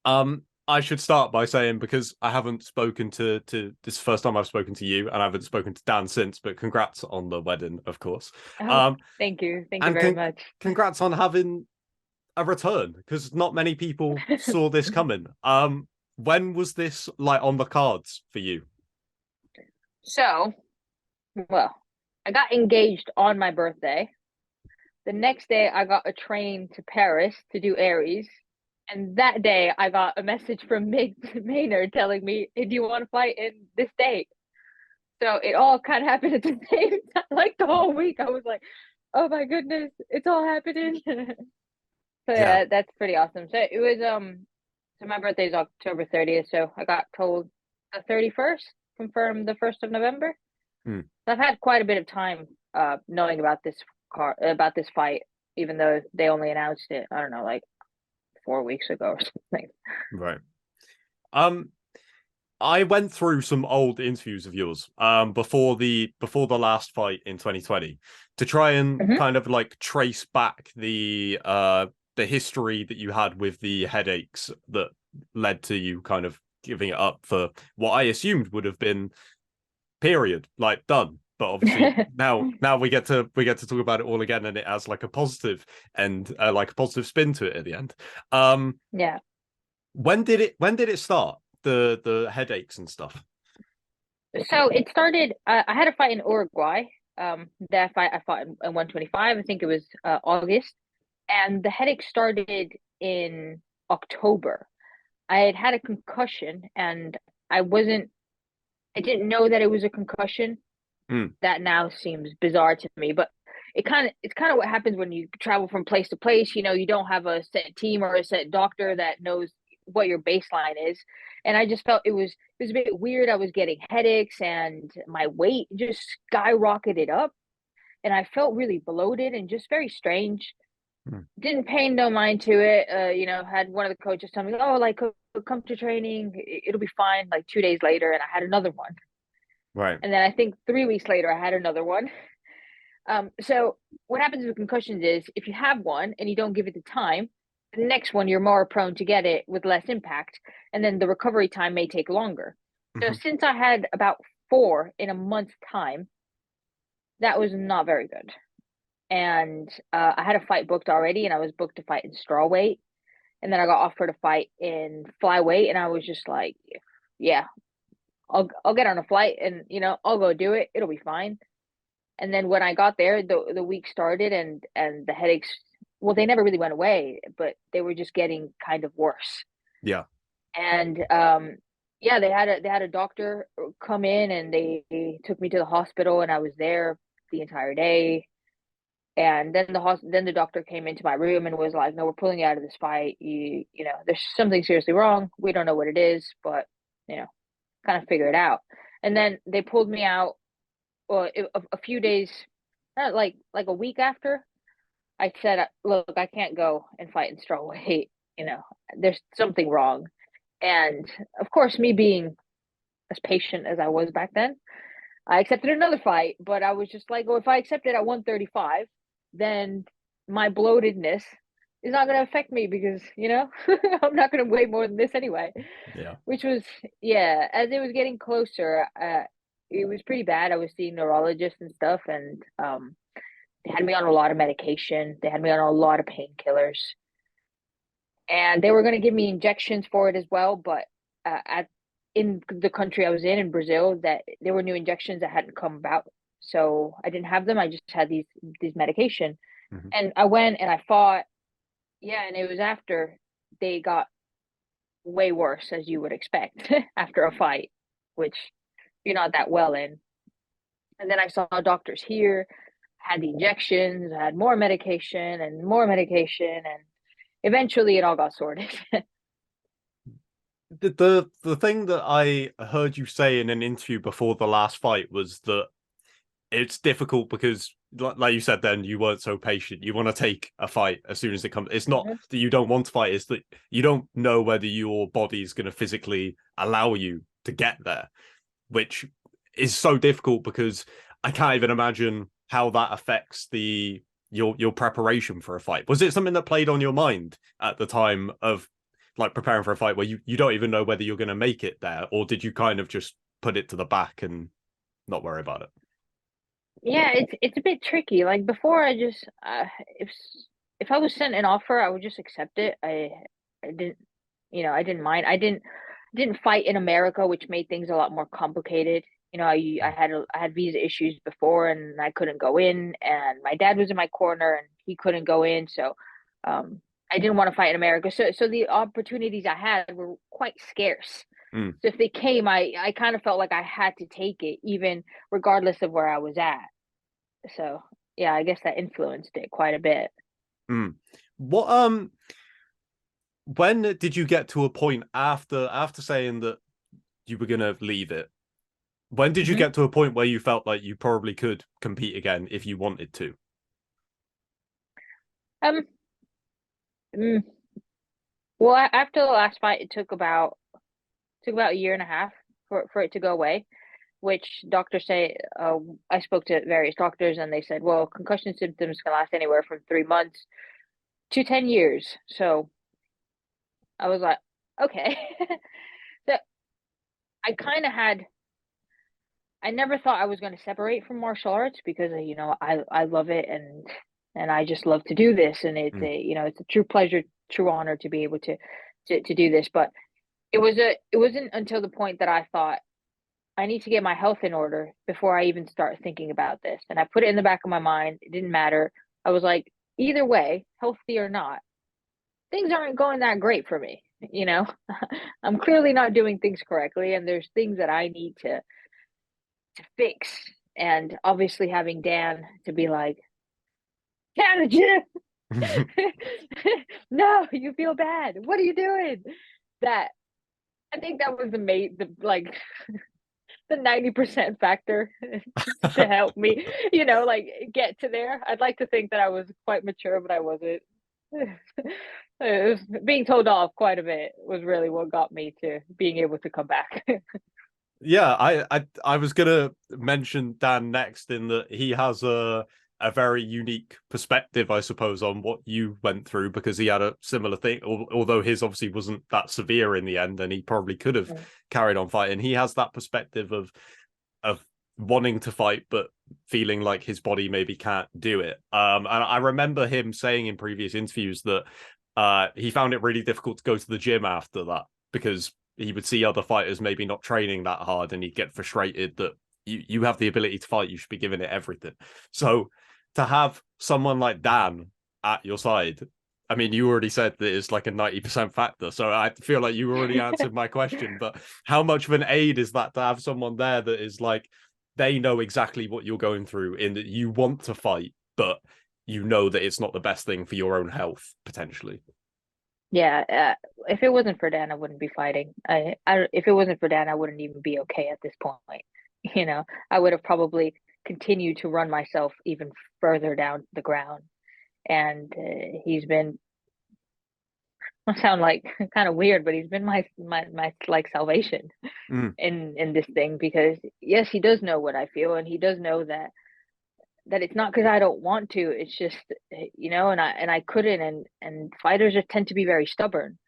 I should start by saying, because I haven't spoken to this is the first time I've spoken to you, and I haven't spoken to Dan since. But congrats on the wedding, of course. Oh, Um, thank you. Thank you and very much. congrats on having a return, because not many people saw this coming. When was this like on the cards for you? So, well, I got engaged on my birthday. The next day, I got a train to Paris to do Aries. And that day, I got a message from Maynard telling me, "Hey, do you want to fight in this date?" So it all kind of happened at the same time. Like the whole week, I was like, "Oh my goodness, it's all happening." So Yeah. yeah, that's pretty awesome. So it was so my birthday is October 30th, so I got told the 31st, confirmed the 1st of November. Hmm. So I've had quite a bit of time knowing about this fight, even though they only announced it, I don't know, like 4 weeks ago or something. Right. Um, I went through some old interviews of yours before the last fight in 2020 to try and Hmm. kind of like trace back the history that you had with the headaches that led to you kind of giving it up for what I assumed would have been period, like done. But obviously now we get to talk about it all again, and it has like a positive and like a positive spin to it at the end. Um, Yeah. when did it start? The headaches and stuff. So it started. I had a fight in Uruguay. That fight I fought in 125. I think it was August, and the headache started in October. I had had a concussion, and I wasn't. I didn't know that it was a concussion. Mm, That now seems bizarre to me, but it's kind of what happens when you travel from place to place. You don't have a set team or a set doctor that knows what your baseline is. And I just felt it was a bit weird. I was getting headaches and my weight just skyrocketed up, and I felt really bloated and just very strange. mm. Didn't pay no mind to it. Had one of the coaches tell me, "Oh, like come to training, it'll be fine." Like 2 days later, and I had another one. Right. And then I think 3 weeks later, I had another one. So what happens with concussions is if you have one and you don't give it the time, the next one you're more prone to get it with less impact, and then the recovery time may take longer. So Mhm. since I had about four in a month's time, that was not very good. And I had a fight booked already, and I was booked to fight in strawweight, and then I got offered a fight in flyweight, and I was just like, yeah, I'll get on a flight, and I'll go do it. It'll be fine. And then when I got there, the week started, and the headaches, well, they never really went away, but they were just getting kind of worse. Yeah. And yeah, they had a doctor come in, and they took me to the hospital, and I was there the entire day. And then the doctor came into my room and was like, "No, we're pulling you out of this fight. There's something seriously wrong. We don't know what it is, but you know, kind of figure it out." And then they pulled me out. Well, a few days, not like a week after, I said, "Look, I can't go and fight in strawweight. You know, there's something wrong." And of course, me being as patient as I was back then, I accepted another fight. But I was just like, "Oh, if I accept it at 135, then my bloatedness is not going to affect me because I'm not going to weigh more than this anyway." Yeah. Which was, yeah, as it was getting closer, it was pretty bad. I was seeing neurologists and stuff, and they had me on a lot of medication. They had me on a lot of painkillers, and they were going to give me injections for it as well. But at in the country I was in Brazil, that there were new injections that hadn't come about, so I didn't have them. I just had these medication, Mhm. and I went and I fought. Yeah, and it was after they got way worse, as you would expect after a fight, which you're not that well in. And then I saw doctors here, had the injections, had more medication and more medication, and eventually it all got sorted. The thing that I heard you say in an interview before the last fight was that it's difficult because, like you said, then you weren't so patient. You want to take a fight as soon as it comes. It's not Mhm. that you don't want to fight; it's that you don't know whether your body is going to physically allow you to get there, which is so difficult because I can't even imagine how that affects your preparation for a fight. Was it something that played on your mind at the time of like preparing for a fight where you don't even know whether you're going to make it there, or did you kind of just put it to the back and not worry about it? Yeah, it's a bit tricky. Like before, I just if I was sent an offer, I would just accept it. I didn't, I didn't mind. I didn't fight in America, which made things a lot more complicated. I had visa issues before, and I couldn't go in, and my dad was in my corner, and he couldn't go in, so I didn't want to fight in America. So the opportunities I had were quite scarce. Mm. So if they came, I kind of felt like I had to take it, even regardless of where I was at. So yeah, I guess that influenced it quite a bit. Mm. What when did you get to a point after saying that you were gonna leave it? When did you Hmm. get to a point where you felt like you probably could compete again if you wanted to? Um, mm, well, after the last fight, it took about a year and a half for it to go away. Which doctors say, I spoke to various doctors, and they said, well, concussion symptoms can last anywhere from 3 months to 10 years. So I was like, okay. So I kind of had I never thought I was going to separate from martial arts because I love it, and I just love to do this, and Mm. it's a true pleasure, true honor to be able to do this. But it wasn't until the point that I thought I need to get my health in order before I even start thinking about this. And I put it in the back of my mind. It didn't matter. I was like, either way, healthy or not, things aren't going that great for me. I'm clearly not doing things correctly, and there's things that I need to fix. And obviously having Dan to be like, "Get out of gym." No, you feel bad. What are you doing? That I think that was the like the 90% factor to help me, like get to there. I'd like to think that I was quite mature, but I wasn't. It was, being told off quite a bit was really what got me to being able to come back. Yeah, I was gonna mention Dan next in that he has a very unique perspective, I suppose, on what you went through because he had a similar thing. Although his obviously wasn't that severe in the end, and he probably could have carried on fighting. He has that perspective of wanting to fight but feeling like his body maybe can't do it. And I remember him saying in previous interviews that he found it really difficult to go to the gym after that because he would see other fighters maybe not training that hard, and he'd get frustrated that you have the ability to fight, you should be giving it everything. So to have someone like Dan at your side, I mean, you already said that it's like a 90% factor, so I feel like you already answered my question. But how much of an aid is that to have someone there that is like they know exactly what you're going through, in that you want to fight, but you know that it's not the best thing for your own health potentially. Yeah, if it wasn't for Dan, I wouldn't be fighting. If it wasn't for Dan, I wouldn't even be okay at this point. I would have probably continued to run myself even further down the ground. And he's been, I sound like kind of weird, but he's been my like salvation Mm. in this thing because yes, he does know what I feel, and he does know that it's not because I don't want to. It's just and I couldn't, and fighters just tend to be very stubborn.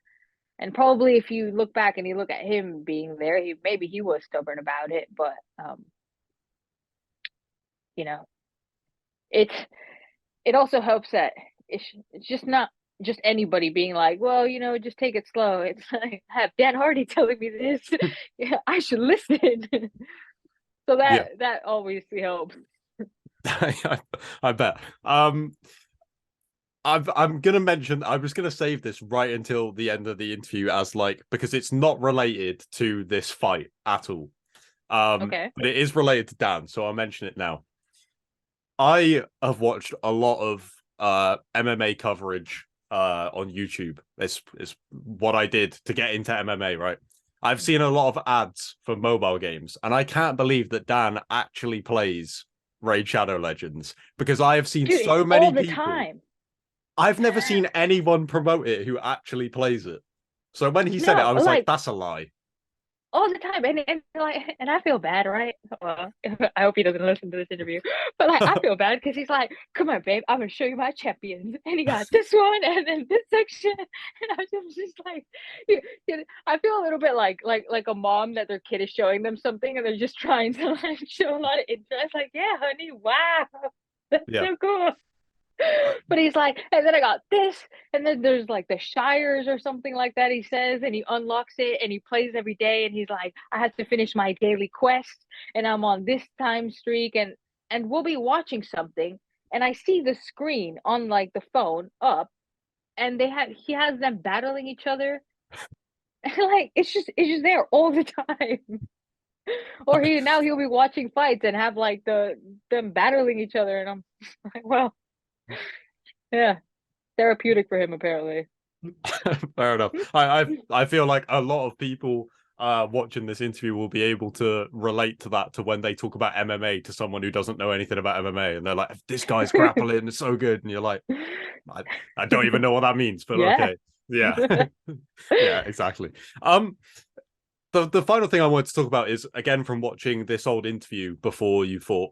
And probably if you look back and you look at him being there, maybe he was stubborn about it, but you know, it's it also helps that it's just not just anybody being like, well, just take it slow. It's like I have Dan Hardy telling me this. Yeah, I should listen. So Yeah. that obviously helps. I bet. I'm gonna mention. I was gonna save this right until the end of the interview as like because it's not related to this fight at all. Okay. But it is related to Dan, so I'll mention it now. I have watched a lot of MMA coverage on YouTube. It's what I did to get into MMA, right? I've seen a lot of ads for mobile games, and I can't believe that Dan actually plays Raid Shadow Legends because I have seen Dude, it's so all many the people. time. I've never seen anyone promote it who actually plays it. So when he said it, No, I was like, like that's a lie. all the time, and like, and I feel bad, right? Well, I hope he doesn't listen to this interview, but like, I feel bad because he's like, "Come on, babe, I'm gonna show you my champions," and he got this one, and then this section, and I was just like, I feel a little bit like a mom that their kid is showing them something, and they're just trying to like show a lot of interest. Like, yeah, honey, wow, that's Yeah. so cool. Uh, But he's like, and then I got this, and then there's like the Shires or something like that, he says, and he unlocks it and he plays every day, and he's like, I have to finish my daily quest, and I'm on this time streak, and we'll be watching something, and I see the screen on like the phone up, and he has them battling each other, and like it's just there all the time. Or he'll be watching fights and have like them battling each other, and I'm like, well, yeah, therapeutic for him apparently. Fair enough. I feel like a lot of people watching this interview will be able to relate to that, to when they talk about MMA to someone who doesn't know anything about MMA, and they're like, "This guy's grappling is so good," and you're like, I, I don't even know what that means, but Yeah. okay. Yeah. Yeah, exactly. Um the final thing I wanted to talk about is, again, from watching this old interview before you fought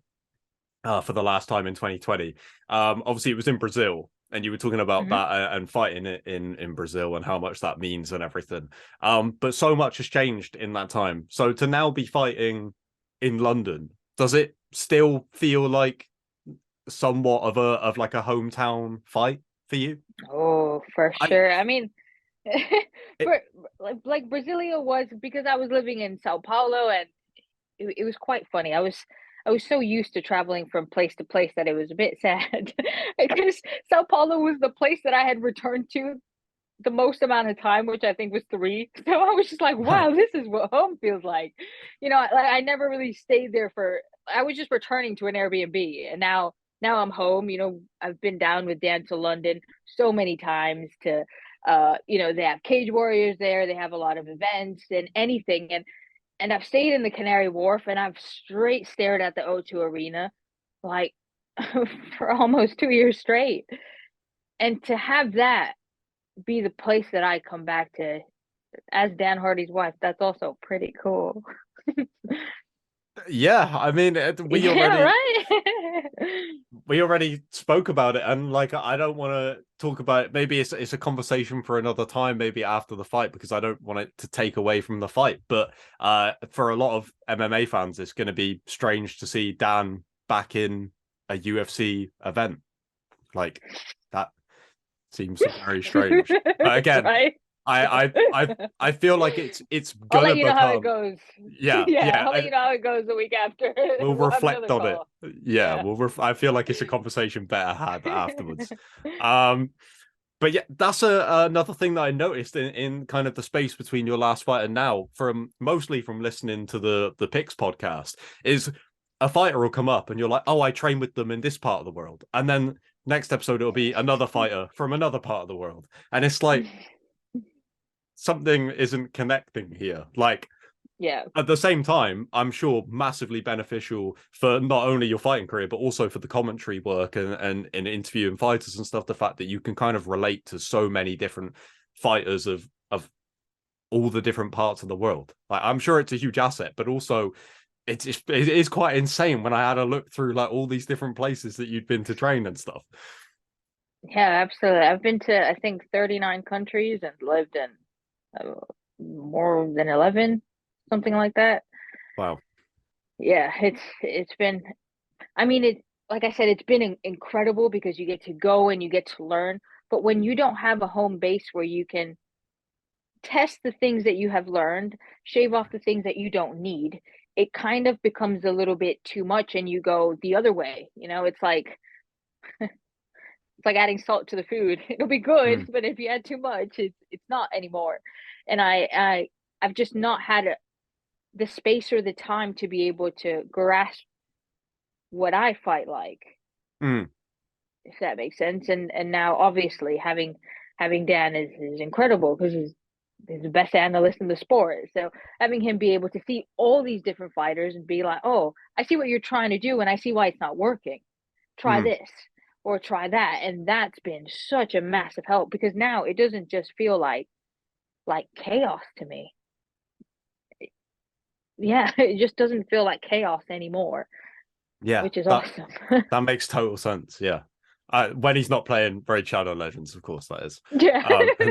for the last time in 2020. Obviously it was in Brazil, and you were talking about Mhm. that and fighting it in Brazil and how much that means and everything. But so much has changed in that time. So to now be fighting in London, does it still feel like somewhat of like a hometown fight for you? Oh, for I sure. I mean, it, for like Brasilia was because I was living in Sao Paulo, and it was quite funny. I was so used to traveling from place to place that it was a bit sad because Sao Paulo was the place that I had returned to the most amount of time, which I think was 3. So I was just like, right. wow, this is what home feels like. I never really stayed there for. I was just returning to an Airbnb, and now I'm home. I've been down with Dan to London so many times to. They have Cage Warriors there. They have a lot of events and anything, and I've stayed in the Canary Wharf, and I've straight stared at the O2 Arena, like for almost 2 years straight. And to have that be the place that I come back to as Dan Hardy's wife, that's also pretty cool. Yeah, I mean, we Yeah, already right? spoke about it, and like, I don't want to talk about it. Maybe it's a conversation for another time, maybe after the fight, because I don't want it to take away from the fight. But for a lot of MMA fans, it's going to be strange to see Dan back in a UFC event. Like, that seems very strange. But again, Right? I feel like it's I'll let gonna you know how it become. goes. Yeah, Yeah, yeah. I'll let you know how it goes the week after. We'll We'll have reflect another on it. call. Yeah, Yeah. I feel like it's a conversation better had afterwards. Um, but yeah, that's another thing that I noticed in kind of the space between your last fight and now, from mostly from listening to the Picks podcast, is a fighter will come up and you're like, oh, I train with them in this part of the world, and then next episode it'll be another fighter from another part of the world, and it's like something isn't connecting here. Like, Yeah. at the same time, I'm sure massively beneficial for not only your fighting career, but also for the commentary work and interviewing fighters and stuff. The fact that you can kind of relate to so many different fighters of all the different parts of the world. Like, I'm sure it's a huge asset, but also it is quite insane when I had a look through like all these different places that you'd been to train and stuff. Yeah, absolutely. I've been to, I think, 39 countries and lived in uh, more than 11, something like that. Wow. Yeah, it's been, I mean, like I said, it's been incredible because you get to go and you get to learn. But when you don't have a home base where you can test the things that you have learned, shave off the things that you don't need, it kind of becomes a little bit too much and you go the other way. It's like adding salt to the food. It'll be good, Mm, but if you add too much, it's not anymore. And I've just not had the space or the time to be able to grasp what I fight like, mm. if that makes sense. And now obviously having Dan is incredible because he's the best analyst in the sport. So having him be able to see all these different fighters and be like, oh, I see what you're trying to do and I see why it's not working. Try Mm. this or try that. And that's been such a massive help because now it doesn't just feel like chaos to me. yeah, it just doesn't feel like chaos anymore, Yeah, which is that awesome. that makes total sense. Yeah. When he's not playing Raid Shadow Legends, of course, that is. Yeah. And